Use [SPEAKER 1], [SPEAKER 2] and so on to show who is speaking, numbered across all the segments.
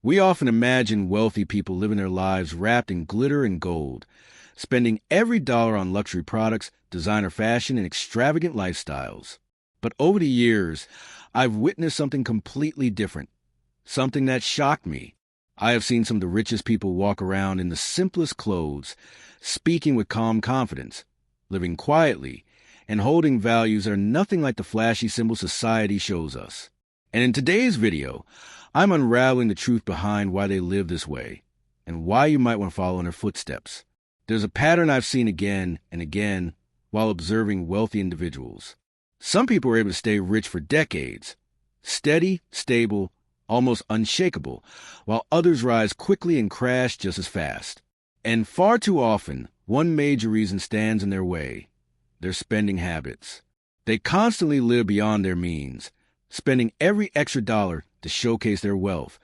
[SPEAKER 1] We often imagine wealthy people living their lives wrapped in glitter and gold, spending every dollar on luxury products, designer fashion, and extravagant lifestyles. But over the years, I've witnessed something completely different, something that shocked me. I have seen some of the richest people walk around in the simplest clothes, speaking with calm confidence, living quietly, and holding values that are nothing like the flashy symbols society shows us. And in today's video, I'm unraveling the truth behind why they live this way, and why you might want to follow in their footsteps. There's a pattern I've seen again and again while observing wealthy individuals. Some people are able to stay rich for decades, steady, stable, almost unshakable, while others rise quickly and crash just as fast. And far too often, one major reason stands in their way: their spending habits. They constantly live beyond their means, spending every extra dollar to showcase their wealth,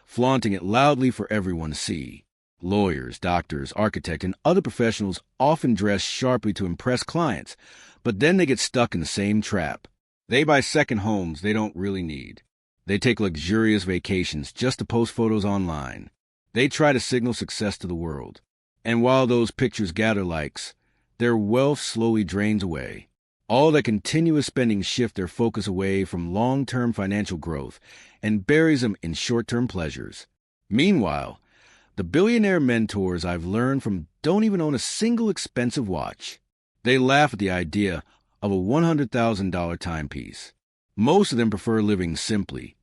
[SPEAKER 1] flaunting it loudly for everyone to see. Lawyers, doctors, architects, and other professionals often dress sharply to impress clients, but then they get stuck in the same trap. They buy second homes they don't really need. They take luxurious vacations just to post photos online. They try to signal success to the world. And while those pictures gather likes, their wealth slowly drains away. All that continuous spending shifts their focus away from long-term financial growth and buries them in short-term pleasures. Meanwhile, the billionaire mentors I've learned from don't even own a single expensive watch. They laugh at the idea of a $100,000 timepiece. Most of them prefer living simply,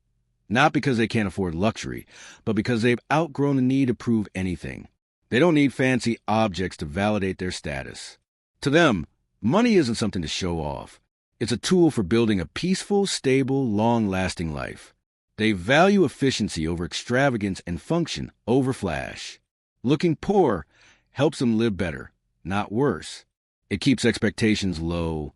[SPEAKER 1] not because they can't afford luxury, but because they've outgrown the need to prove anything. They don't need fancy objects to validate their status. To them, money isn't something to show off. It's a tool for building a peaceful, stable, long-lasting life. They value efficiency over extravagance and function over flash. Looking poor helps them live better, not worse. It keeps expectations low,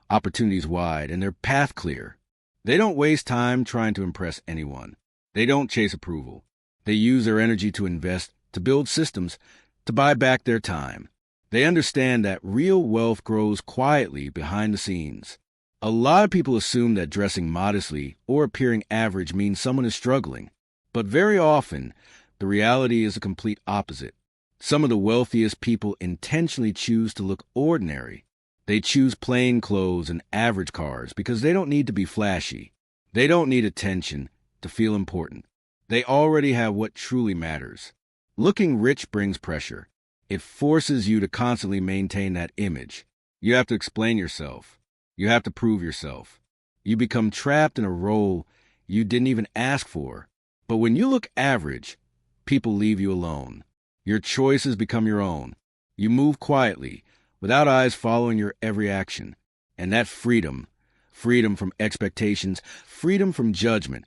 [SPEAKER 1] opportunities wide, and their path clear. They don't waste time trying to impress anyone. They don't chase approval. They use their energy to invest, to build systems, to buy back their time. They understand that real wealth grows quietly behind the scenes. A lot of people assume that dressing modestly or appearing average means someone is struggling. But very often, the reality is the complete opposite. Some of the wealthiest people intentionally choose to look ordinary. They choose plain clothes and average cars because they don't need to be flashy. They don't need attention to feel important. They already have what truly matters. Looking rich brings pressure. It forces you to constantly maintain that image. You have to explain yourself. You have to prove yourself. You become trapped in a role you didn't even ask for. But when you look average, people leave you alone. Your choices become your own. You move quietly, without eyes following your every action. And that freedom from expectations, freedom from judgment,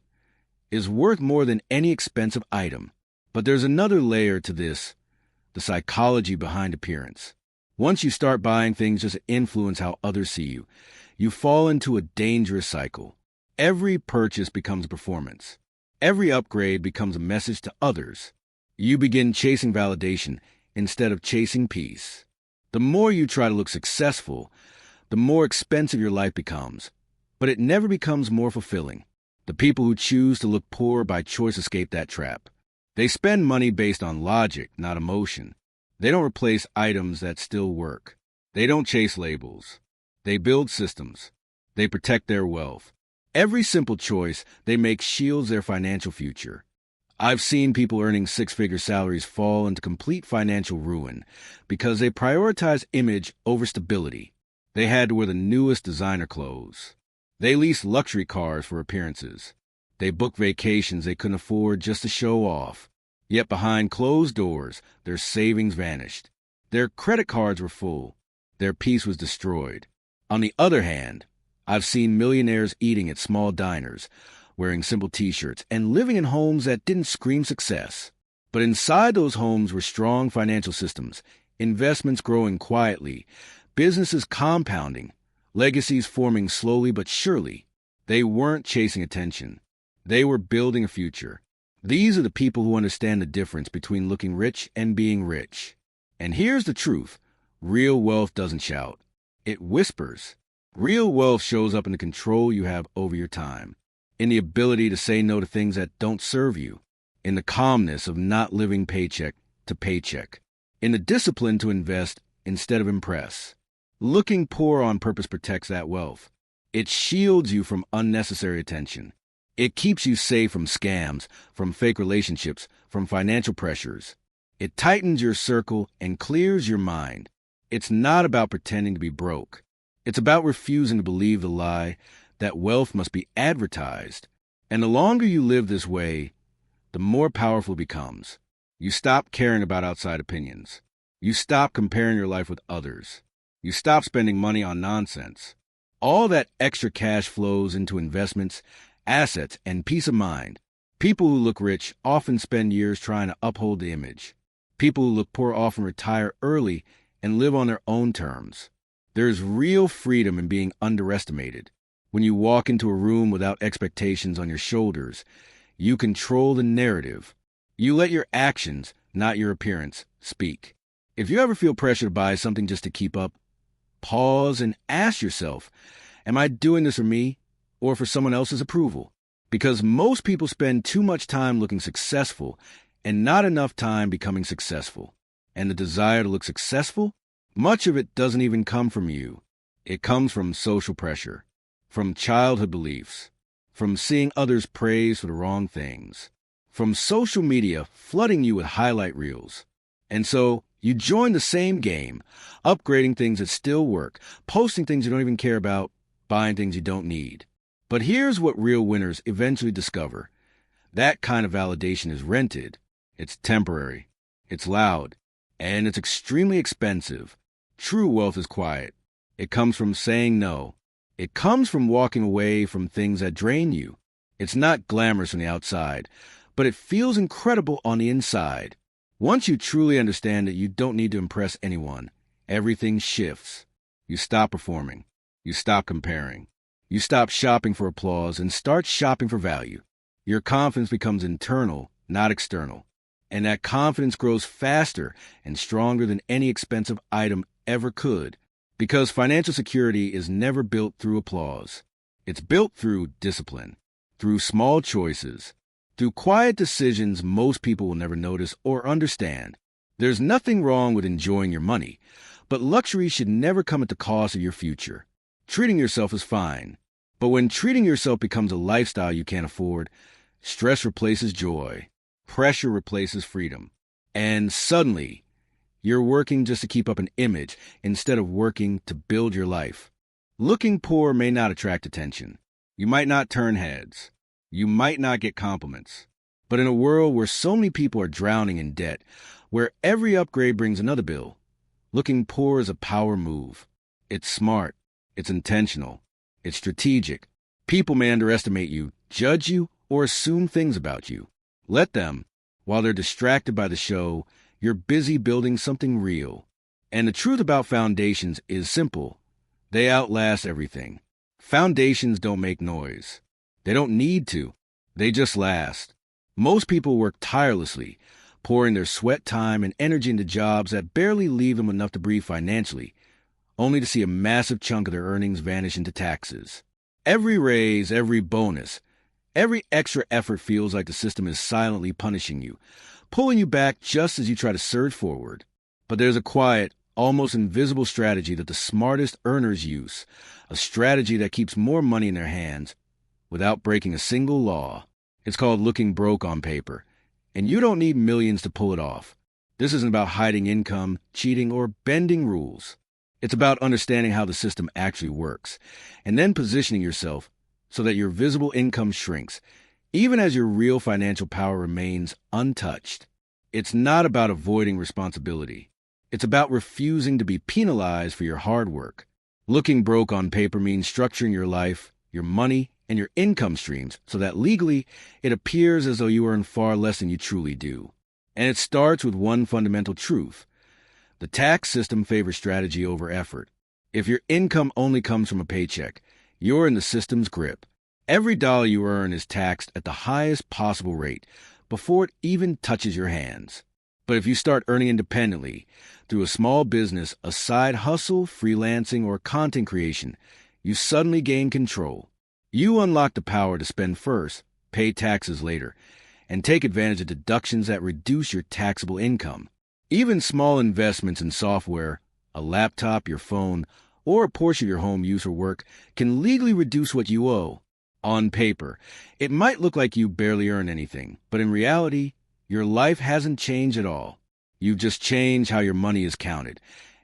[SPEAKER 1] is worth more than any expensive item. But there's another layer to this: the psychology behind appearance. Once you start buying things just to influence how others see you, you fall into a dangerous cycle. Every purchase becomes a performance. Every upgrade becomes a message to others. You begin chasing validation instead of chasing peace. The more you try to look successful, the more expensive your life becomes. But it never becomes more fulfilling. The people who choose to look poor by choice escape that trap. They spend money based on logic, not emotion. They don't replace items that still work. They don't chase labels. They build systems. They protect their wealth. Every simple choice they make shields their financial future. I've seen people earning six-figure salaries fall into complete financial ruin because they prioritize image over stability. They had to wear the newest designer clothes. They leased luxury cars for appearances. They booked vacations they couldn't afford just to show off. Yet behind closed doors, their savings vanished. Their credit cards were full. Their peace was destroyed. On the other hand, I've seen millionaires eating at small diners, wearing simple t-shirts, and living in homes that didn't scream success. But inside those homes were strong financial systems, investments growing quietly, businesses compounding, legacies forming slowly but surely. They weren't chasing attention. They were building a future. These are the people who understand the difference between looking rich and being rich. And here's the truth. Real wealth doesn't shout. It whispers. Real wealth shows up in the control you have over your time, in the ability to say no to things that don't serve you, in the calmness of not living paycheck to paycheck, in the discipline to invest instead of impress. Looking poor on purpose protects that wealth. It shields you from unnecessary attention. It keeps you safe from scams, from fake relationships, from financial pressures. It tightens your circle and clears your mind. It's not about pretending to be broke. It's about refusing to believe the lie that wealth must be advertised. And the longer you live this way, the more powerful it becomes. You stop caring about outside opinions. You stop comparing your life with others. You stop spending money on nonsense. All that extra cash flows into investments, assets, and peace of mind. People who look rich often spend years trying to uphold the image. People who look poor often retire early and live on their own terms. There's real freedom in being underestimated. When you walk into a room without expectations on your shoulders, you control the narrative. You let your actions, not your appearance, speak. If you ever feel pressure to buy something just to keep up, pause and ask yourself, am I doing this for me or for someone else's approval? Because most people spend too much time looking successful and not enough time becoming successful. And the desire to look successful, much of it doesn't even come from you. It comes from social pressure, from childhood beliefs, from seeing others praised for the wrong things, from social media flooding you with highlight reels. And so you join the same game, upgrading things that still work, posting things you don't even care about, buying things you don't need. But here's what real winners eventually discover. That kind of validation is rented. It's temporary. It's loud. And it's extremely expensive. True wealth is quiet. It comes from saying no. It comes from walking away from things that drain you. It's not glamorous on the outside, but it feels incredible on the inside. Once you truly understand that you don't need to impress anyone, everything shifts. You stop performing. You stop comparing. You stop shopping for applause and start shopping for value. Your confidence becomes internal, not external. And that confidence grows faster and stronger than any expensive item ever could. Because financial security is never built through applause. It's built through discipline, through small choices, through quiet decisions most people will never notice or understand. There's nothing wrong with enjoying your money, but luxury should never come at the cost of your future. Treating yourself is fine, but when treating yourself becomes a lifestyle you can't afford, stress replaces joy, pressure replaces freedom, and suddenly, you're working just to keep up an image instead of working to build your life. Looking poor may not attract attention. You might not turn heads. You might not get compliments. But in a world where so many people are drowning in debt, where every upgrade brings another bill, looking poor is a power move. It's smart. It's intentional. It's strategic. People may underestimate you, judge you, or assume things about you. Let them. While they're distracted by the show, you're busy building something real. And the truth about foundations is simple. They outlast everything. Foundations don't make noise. They don't need to. They just last. Most people work tirelessly, pouring their sweat, time, and energy into jobs that barely leave them enough to breathe financially, only to see a massive chunk of their earnings vanish into taxes. Every raise, every bonus, every extra effort feels like the system is silently punishing you, pulling you back just as you try to surge forward. But there's a quiet, almost invisible strategy that the smartest earners use, a strategy that keeps more money in their hands without breaking a single law. It's called looking broke on paper, and you don't need millions to pull it off. This isn't about hiding income, cheating, or bending rules. It's about understanding how the system actually works, and then positioning yourself so that your visible income shrinks, even as your real financial power remains untouched. It's not about avoiding responsibility. It's about refusing to be penalized for your hard work. Looking broke on paper means structuring your life, your money, and your income streams so that legally it appears as though you earn far less than you truly do. And it starts with one fundamental truth. The tax system favors strategy over effort. If your income only comes from a paycheck, you're in the system's grip. Every dollar you earn is taxed at the highest possible rate before it even touches your hands. But if you start earning independently through a small business, a side hustle, freelancing, or content creation, you suddenly gain control. You unlock the power to spend first, pay taxes later, and take advantage of deductions that reduce your taxable income. Even small investments in software, a laptop, your phone, or a portion of your home use or work can legally reduce what you owe. On paper, it might look like you barely earn anything, but in reality, your life hasn't changed at all. You've just changed how your money is counted,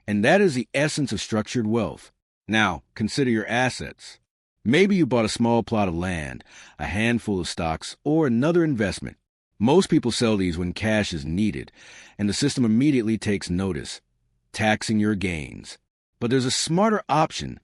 [SPEAKER 1] and that is the essence of structured wealth. Now, consider your assets. Maybe you bought a small plot of land, a handful of stocks, or another investment. Most people sell these when cash is needed, and the system immediately takes notice, taxing your gains. But there's a smarter option,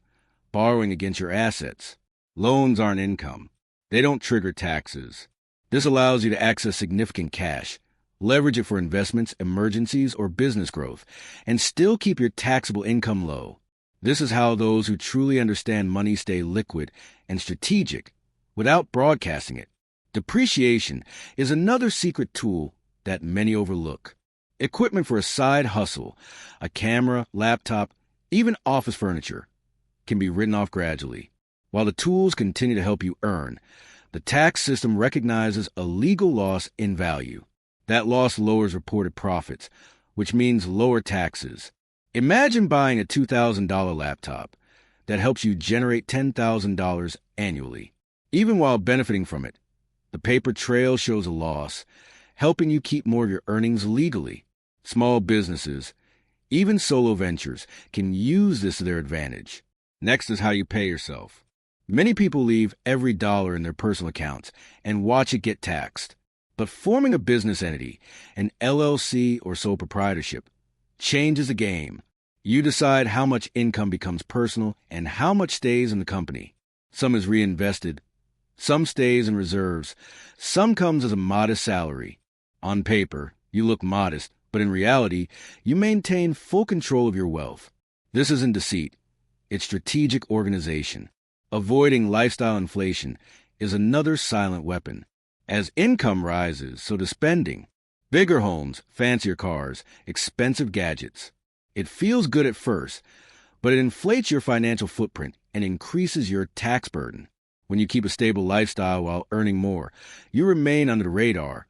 [SPEAKER 1] borrowing against your assets. Loans aren't income. They don't trigger taxes. This allows you to access significant cash, leverage it for investments, emergencies, or business growth, and still keep your taxable income low. This is how those who truly understand money stay liquid and strategic without broadcasting it. Depreciation is another secret tool that many overlook. Equipment for a side hustle, a camera, laptop, even office furniture, can be written off gradually. While the tools continue to help you earn, the tax system recognizes a legal loss in value. That loss lowers reported profits, which means lower taxes. Imagine buying a $2,000 laptop that helps you generate $10,000 annually. Even while benefiting from it, the paper trail shows a loss, helping you keep more of your earnings legally. Small businesses, even solo ventures, can use this to their advantage. Next is how you pay yourself. Many people leave every dollar in their personal accounts and watch it get taxed. But forming a business entity, an LLC or sole proprietorship, changes the game. You decide how much income becomes personal and how much stays in the company. Some is reinvested, some stays in reserves, some comes as a modest salary. On paper, you look modest, but in reality, you maintain full control of your wealth. This isn't deceit, it's strategic organization. Avoiding lifestyle inflation is another silent weapon. As income rises, so does spending. Bigger homes, fancier cars, expensive gadgets. It feels good at first, but it inflates your financial footprint and increases your tax burden. When you keep a stable lifestyle while earning more, you remain under the radar,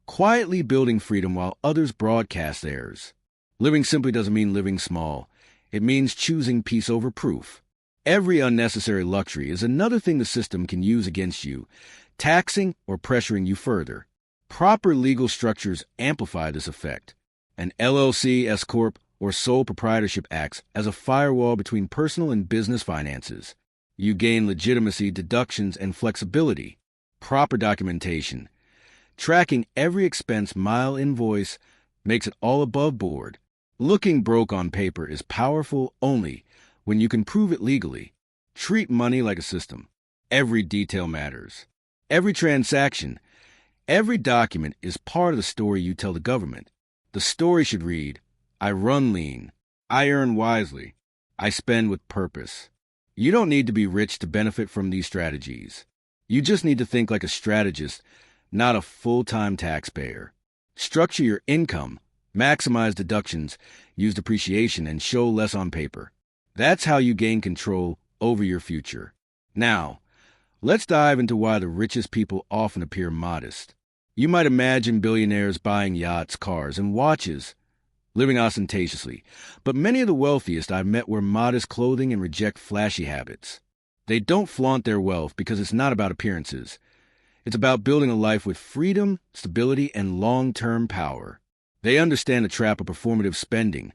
[SPEAKER 1] quietly building freedom while others broadcast theirs. Living simply doesn't mean living small. It means choosing peace over proof. Every unnecessary luxury is another thing the system can use against you, taxing or pressuring you further. Proper legal structures amplify this effect. An LLC, S-Corp, or sole proprietorship acts as a firewall between personal and business finances. You gain legitimacy, deductions, and flexibility. Proper documentation. Tracking every expense, mile, invoice makes it all above board. Looking broke on paper is powerful only when you can prove it legally. Treat money like a system. Every detail matters. Every transaction, every document is part of the story you tell the government. The story should read, I run lean, I earn wisely, I spend with purpose. You don't need to be rich to benefit from these strategies. You just need to think like a strategist, not a full-time taxpayer. Structure your income, maximize deductions, use depreciation, and show less on paper. That's how you gain control over your future. Now, let's dive into why the richest people often appear modest. You might imagine billionaires buying yachts, cars, and watches, living ostentatiously, but many of the wealthiest I've met wear modest clothing and reject flashy habits. They don't flaunt their wealth because it's not about appearances. It's about building a life with freedom, stability, and long-term power. They understand the trap of performative spending,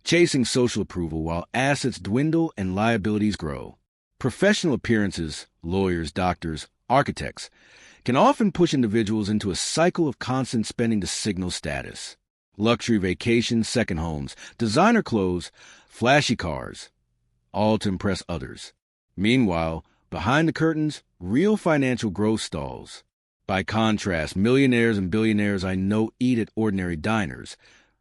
[SPEAKER 1] chasing social approval while assets dwindle and liabilities grow. Professional appearances, lawyers, doctors, architects, can often push individuals into a cycle of constant spending to signal status. Luxury vacations, second homes, designer clothes, flashy cars, all to impress others. Meanwhile, behind the curtains, real financial growth stalls. By contrast, millionaires and billionaires I know eat at ordinary diners,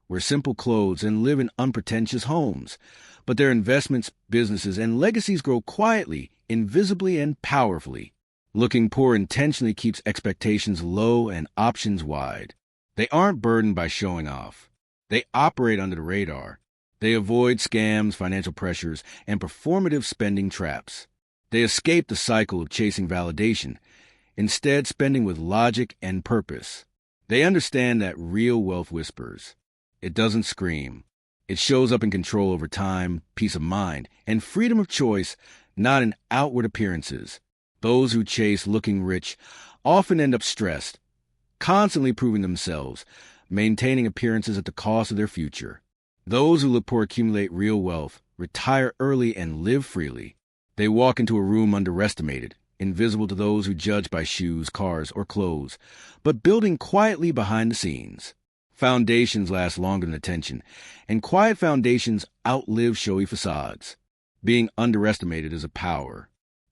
[SPEAKER 1] wear simple clothes, and live in unpretentious homes. But their investments, businesses, and legacies grow quietly, invisibly, and powerfully. Looking poor intentionally keeps expectations low and options wide. They aren't burdened by showing off. They operate under the radar. They avoid scams, financial pressures, and performative spending traps. They escape the cycle of chasing validation, instead spending with logic and purpose. They understand that real wealth whispers. It doesn't scream. It shows up in control over time, peace of mind, and freedom of choice, not in outward appearances. Those who chase looking rich often end up stressed, constantly proving themselves, maintaining appearances at the cost of their future. Those who look poor accumulate real wealth, retire early, and live freely. They walk into a room underestimated, invisible to those who judge by shoes, cars, or clothes, but building quietly behind the scenes. Foundations last longer than attention, and quiet foundations outlive showy facades. Being underestimated is a power.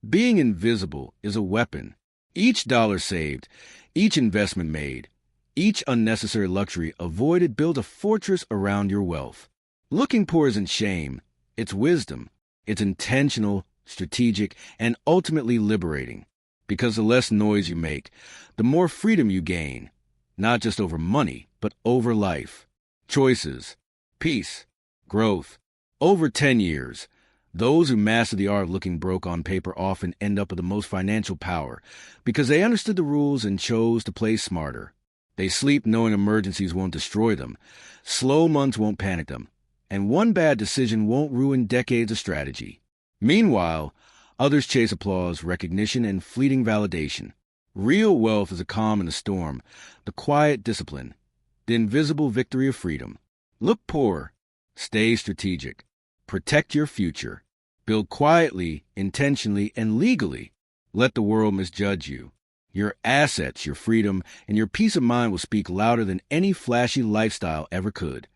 [SPEAKER 1] Being invisible is a weapon. Each dollar saved, each investment made, each unnecessary luxury avoided builds a fortress around your wealth. Looking poor isn't shame, it's wisdom. It's intentional, strategic, and ultimately liberating. Because the less noise you make, the more freedom you gain, not just over money, but over life. Choices, peace, growth. Over 10 years, those who master the art of looking broke on paper often end up with the most financial power because they understood the rules and chose to play smarter. They sleep knowing emergencies won't destroy them, slow months won't panic them, and one bad decision won't ruin decades of strategy. Meanwhile, others chase applause, recognition, and fleeting validation. Real wealth is a calm in the storm, the quiet discipline, the invisible victory of freedom. Look poor, stay strategic, protect your future, build quietly, intentionally, and legally. Let the world misjudge you. Your assets, your freedom, and your peace of mind will speak louder than any flashy lifestyle ever could.